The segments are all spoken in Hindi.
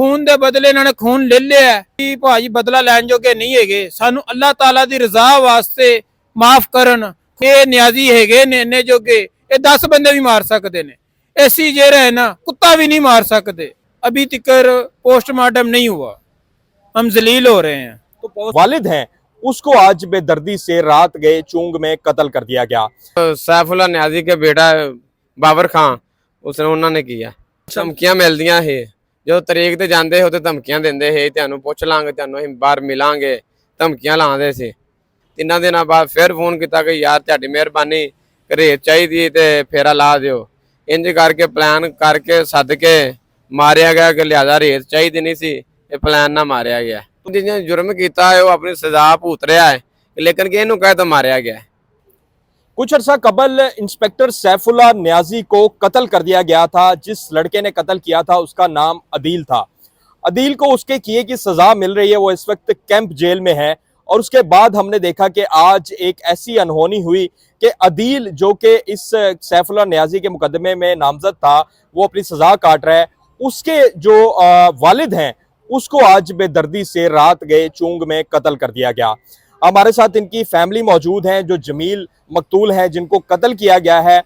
खून दे बदले इन्होंने खून ले लिया कि भाजी बदला लैन जोगे नहीं है। सानू अल्लाह ताला दी रजा वास्ते माफ करन। ये न्याजी है ने इन्ने जोगे, ये 10 बंदे भी मार सकते ने। ऐसी जेर है ना, कुत्ता भी नहीं मार सकते। अभी तक पोस्टमार्टम नहीं हुआ, हम जलील हो रहे हैं। तो वालिद हैं, उसको आज बेदर्दी से रात गए चुंग में कत्ल कर दिया गया। सैफुल्ला न्याजी के बेटा बाबर खान उसने उन्होंने किया। धमकियां मिलदियां है, जो तरीक ते जांदे हो ते धमकियां देंदे है, तुहानू पुछ लांगे, तुहानू असीं बाहर मिलांगे, धमकियां लांदे सी। 3 दिनों बाद फिर फोन किया कि यार तुहाडी मेहरबानी रेत चाहिए ते फेरा ला दिओ। इंज करके प्लान करके सद के मारिया गया कि लिहाजा रेत चाहिए नहीं सी, ये प्लान ना मारिया गया। जिन्हें जुर्म किया है वो अपनी सजा भुगत रहा है, लेकिन कि इन्हू कह तो मारिया गया। कुछ अर्सा कबल इंस्पेक्टर सैफुल्ला न्याजी को कत्ल कर दिया गया था। जिस लड़के ने कत्ल किया था उसका नाम अदील था। अदील को उसके किए की सजा मिल रही है, वो इस वक्त कैंप जेल में है। और उसके बाद हमने देखा कि आज एक ऐसी अनहोनी हुई कि अदील जो कि इस सैफुल्ला न्याजी के मुकदमे में नामजद था, वो अपनी सजा काट रहा है। उसके जो वालिद हैं उसको आज बेदर्दी से रात गए चुंग में कत्ल कर दिया गया। हमारे साथ इनकी फैमिली मौजूद हैं, जो जमील मकतूल हैं जिनको कत्ल किया गया है।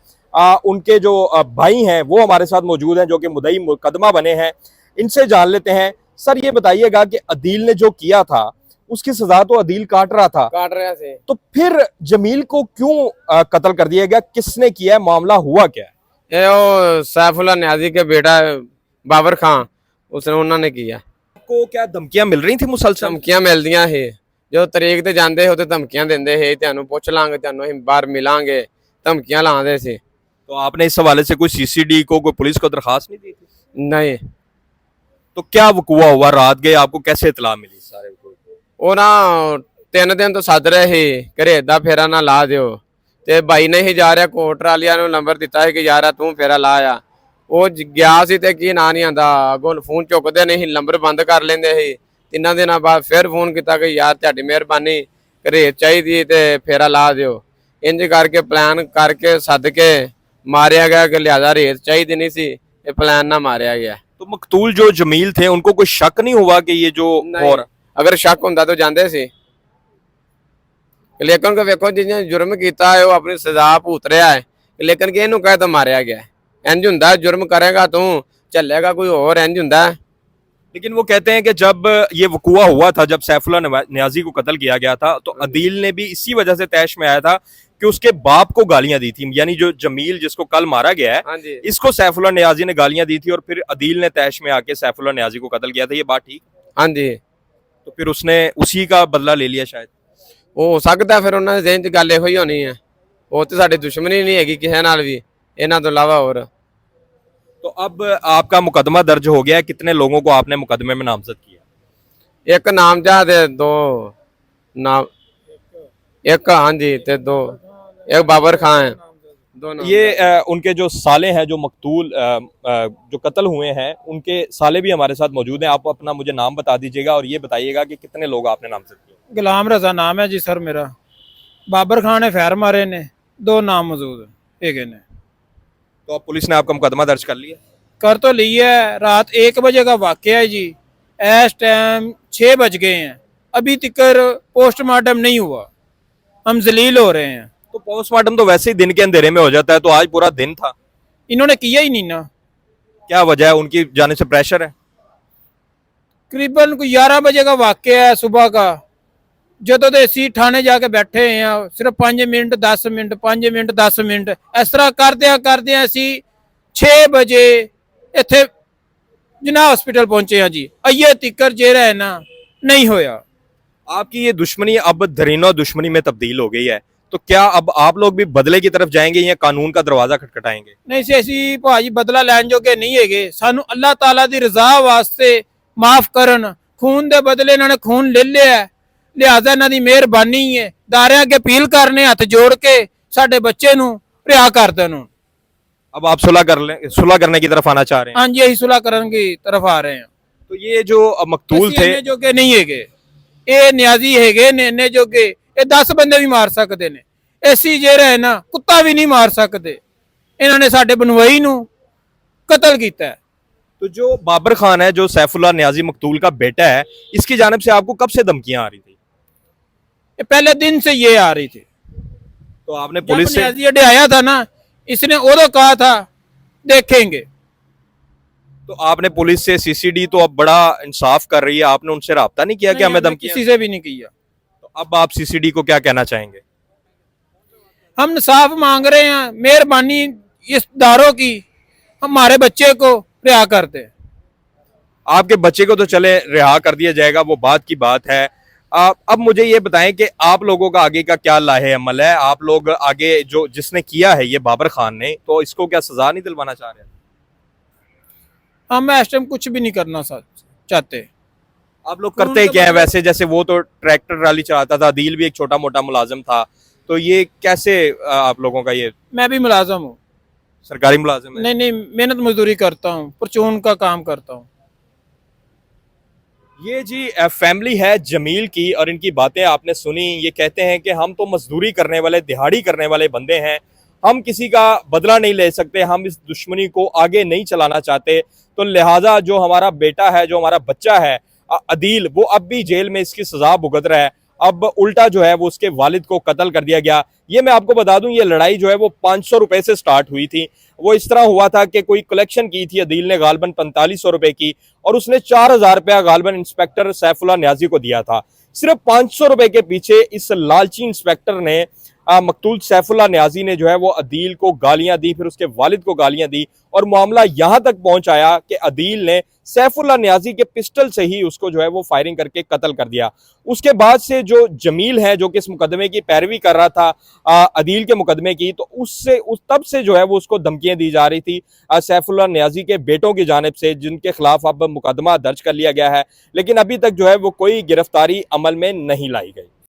उनके जो भाई हैं वो हमारे साथ मौजूद हैं, जो कि मुद्दई मुकदमा बने हैं। इनसे जान लेते हैं। सर ये बताइएगा कि अदील ने जो किया था उसकी सजा तो अदील काट रहा था, तो फिर जमील को क्यों कत्ल कर दिया गया? किसने किया है? मामला हुआ क्या है? ये सैफुल्ला न्याजी के बेटा बाबर खान उसने उन्होंने किया। आपको क्या धमकियां मिल रही थी? मुसलसल धमकियां मिलदियां है, जो तरीक ते जांदे हो ते धमकियां देंदे है, तुहानू पुछ लांगे, तुहानू असीं बाहर मिलांगे, धमकियां लांदे सी। तो आपने इस हवाले से कोई सीसीडी को, कोई पुलिस को दरखास्त नहीं दी थी? नहीं। तो क्या वकुआ हुआ? रात गए, आपको कैसे इतला मिली? सारे ਉਹ ਨਾ 3 दिन तो सद रहे ही घरे दा फेरा ना ला दिओ, ते भाई ने ही जा रहा कोर्ट वालिया नूं नंबर दिता है कि यार तू फेरा ला आ। वो गया सी ते की ना नहीं आंदा, अगों फोन चुकते नहीं, नंबर बंद कर लेंदे ही। 3 दिनों बाद फिर फोन किया कि यार तुहाडी मेहरबानी रेत चाहिए ते फेरा ला दिओ। इंज करके प्लान करके सद के मारिया गया कि लिहाजा रेत चाहिए नहीं सी, ये प्लान ना मारिया गया। तो मकतूल जो जमील थे उनको कोई शक नहीं हुआ कि ये जो और अगर शक होंदा तो जांदे सी, लेकिन वेखो जिन्हें जुर्म किया है वो अपनी सजा भुगत रहा है, लेकिन कि इन्हू कह तो मारिया गया। इंज हुंदा जुर्म करेगा तू चलेगा कोई और, इंज हुंदा। लेकिन वो कहते हैं कि जब ये वकुआ हुआ था, जब सैफुल्ला न्याजी को कत्ल किया गया था, तो अदील ने भी इसी वजह से तैश में आया था कि उसके बाप को गालियां दी थी। यानी जो जमील जिसको कल मारा गया है, इसको सैफुल्ला न्याजी ने गालियां दी थी और फिर अदील ने तैश में आके सैफुल्ला न्याजी को कत्ल किया था। ये बात ठीक? हाँ जी। तो फिर उसने उसी का बदला ले लिया शायद। हो सकता फिर उन्होंने जेहन च गल इहो ही होनी है। वो तो साडी दुश्मनी नहीं हैगी किसी नाल भी, इन्हां तो इलावा होर। तो अब आपका मुकदमा दर्ज हो गया है। कितने लोगों को आपने मुकदमे में नामजद किया? एक नामजद, 2 नाम, एक हाँ जी ते 2, एक बाबर खान है। ये उनके जो साले हैं, जो मकतूल जो कत्ल हुए हैं, उनके साले भी हमारे साथ मौजूद हैं। आप अपना मुझे नाम बता दीजिएगा और ये बताइएगा कि कितने लोग आपने नामजद किए? गुलाम रजा नाम है जी सर मेरा। बाबर खान ने फैर मारे ने, 2 नाम मौजूद है ने। तो अब पुलिस ने आपका मुकदमा दर्ज कर लिया? कर तो लिया है। रात 1 बजे का वाकया है जी, इस टाइम 6 बज गए हैं, अभी तक पोस्टमार्टम नहीं हुआ, हम जलील हो रहे हैं। तो पोस्टमार्टम तो वैसे ही दिन के अंधेरे में हो जाता है, तो आज पूरा दिन था, इन्होंने किया ही नहीं ना। क्या वजह है? उनकी जाने से प्रेशर है? करीबन 11 बजे का वाकया है सुबह का, जो तो असी थाने जाके बैठे हैं, सिर्फ 5 मिनट 10 मिनट 5 मिनट 10 मिनट इस तरह करदे असी 6 बजे इत्थे जिन्ना हॉस्पिटल पहुंचे हैं जी। अये तिकर जेरा है ना नहीं होया। आपकी ये दुश्मनी अब दरीनो दुश्मनी में तब्दील हो गई है, तो क्या अब आप लोग भी बदले की तरफ जाएंगे या कानून का दरवाजा खटखटाएंगे? नहीं सी असी भाजी बदला लैन जोगे नहीं है। सानू अल्लाह ताला दी रजा वास्ते माफ करन। खून दे बदले इन्होंने खून ले लिया, लिहाजा इन्हां दी मेहरबानी है। दारे अगे अपील करने हथ जोड़ के साडे बच्चे नू रिहा कर देन। अब आप सुलह करने की तरफ आना चाह रहे हैं? हाँ जी, यही सुलह करने की तरफ आ रहे हैं। तो ये जो मकतूल थे जोगे नहीं है, ये न्याजी है ने जोगे, ये 10 बंदे भी मार सकते ने। ऐसी जेर है ना, कुत्ता भी नहीं मार सकते। इन्होंने साडे बनवाई नू कतल किया है। तो जो बाबर खान है, जो सैफुल्लाह न्याजी मकतूल का बेटा है, इसकी जानिब से आपको कब से धमकियां आ रही थी? ये पहले दिन से ये आ रही थी। तो आपने जब पुलिस से न्याजी अड्डे आया था ना, इसने उधर कहा था देखेंगे। तो आपने पुलिस से सीसीडी तो अब बड़ा इंसाफ कर रही है, आपने उनसे राब्ता नहीं किया कि नहीं, हमें हमने धमकियां? किसी से भी नहीं किया। तो अब आप सीसीडी को क्या कहना चाहेंगे? हम इंसाफ मांग रहे हैं, मेहरबानी इस दारों की, हमारे बच्चे को रिहा कर दे। आपके बच्चे को तो चले रिहा कर दिया जाएगा, वो बात की बात है। अब मुझे ये बताएं कि आप लोगों का आगे का क्या लाहे अमल है? आप लोग आगे जो जिसने किया है ये बाबर खान ने, तो इसको क्या सजा नहीं दिलवाना चाह रहे? हम इस टाइम कुछ भी नहीं करना चाहते। आप लोग करते क्या है वैसे? जैसे वो तो ट्रैक्टर ट्राली चलाता था, अदील भी एक छोटा मोटा मुलाजिम था, तो ये कैसे आप लोगों का ये मैं भी मुलाजम हूँ। सरकारी मुलाजिम है? नहीं नहीं, मेहनत मजदूरी करता हूँ, परचून का काम करता हूँ। ये जी फैमिली है जमील की, और इनकी बातें आपने सुनी। ये कहते हैं कि हम तो मजदूरी करने वाले, दिहाड़ी करने वाले बंदे हैं, हम किसी का बदला नहीं ले सकते, हम इस दुश्मनी को आगे नहीं चलाना चाहते, तो लिहाजा जो हमारा बेटा है, जो हमारा बच्चा है अदील, वो अब भी जेल में इसकी सजा भुगत रहा है। अब उल्टा जो है वो उसके वालिद को कत्ल कर दिया गया। ये मैं आपको बता दूं, ये लड़ाई जो है वो 500 रुपए से स्टार्ट हुई थी। वो इस तरह हुआ था कि कोई कलेक्शन की थी अदील ने गालबन 4500 रुपए की, और उसने 4000 रुपया गालबन इंस्पेक्टर सैफुल्लाह न्याजी को दिया था। सिर्फ 500 रुपए के पीछे इस लालची इंस्पेक्टर ने मकतूल सैफुल्लाह न्याजी ने जो है वो अदील को गालियां दी, फिर उसके वालिद को गालियां दी, और मामला यहां तक पहुंच आया कि अदील ने सैफुल्लाह न्याजी के पिस्टल से ही उसको जो है वो फायरिंग करके कत्ल कर दिया। उसके बाद से जो जमील है, जो कि इस मुकदमे की पैरवी कर रहा था अदील के मुकदमे की, तो उससे तब से जो है वो उसको धमकियां दी जा रही थी सैफुल्लाह न्याजी के बेटों की जानिब से, जिनके खिलाफ अब मुकदमा दर्ज कर लिया गया है, लेकिन अभी तक जो है वो कोई गिरफ्तारी अमल में नहीं लाई गई।